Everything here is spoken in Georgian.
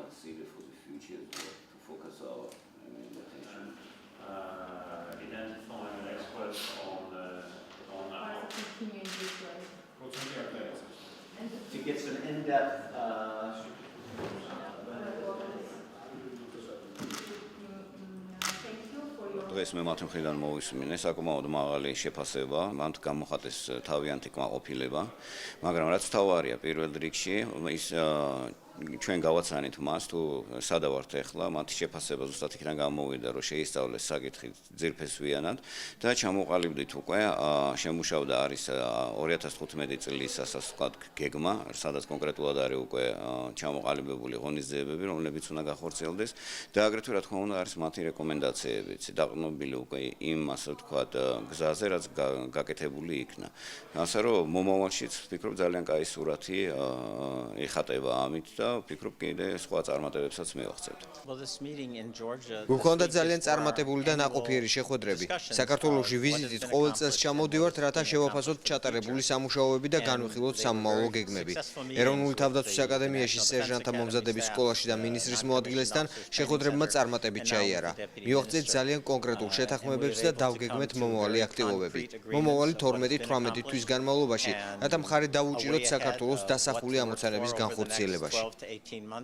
consider for the future to focus our attention. Identifying experts on Continuing this way. To get some in-depth დღეს მე მათ მხრიდან მოვისმინე საკმაოდ მაღალი შეფასება, მანთ გამოხატეს თავიანთი კმაყოფილება, მაგრამ რაც თავარია პირველ რიგში ის ჩვენ გავაცანით მას თუ სადავართ ახლა მათი შეფასება ზუსტად იქიდან გამოვიდა რომ შეისწავლეს საკითხი ძირფესვიანად და ჩამოყალიბდით უკვე შემუშავდა არის 2015 წლის ასე ვთქვათ გეგმა სადაც კონკრეტულად არის უკვე ჩამოყალიბებული ღონისძიებები რომლებიც უნდა გახორციელდეს და აგრეთვე რა თქმა უნდა არის მათი რეკომენდაციებიც დაყრდნობილი უკვე იმ ასე ვთქვათ გზაზე რაც გაკეთებული იქნა ასე რომ მომავალშიც ვფიქრობ ძალიან კაი სურათი ეხატება ამით და ვფიქრობ კიდე სხვა წარმატებებსაც მივახცევთ. გვქონდა ძალიან წარმატებული და ნაყოფიერი შეხვედრები. საქართველოში ვიზიტით ყოველ წელს ჩამოვდივართ, რათა შევაფასოთ ჩატარებული სამუშაოები და განვიხილოთ სამომავლო გეგმები. ეროვნული თავდაცვის აკადემიაში სერჟანტთა მომზადების სკოლაში და მინისტრის მოადგილესთან შეხვედრებმა წარმატებით ჩაიარა. მივაღწევთ ძალიან კონკრეტულ შეთანხმებებს და დავგეგმეთ მომავალი აქტივობები. მომავალი 12-18 თვის განმავლობაში, რათა მხარი დავუჭიროთ საქართველოს დასახული ამოცანების განხორციელებაში. 18 months.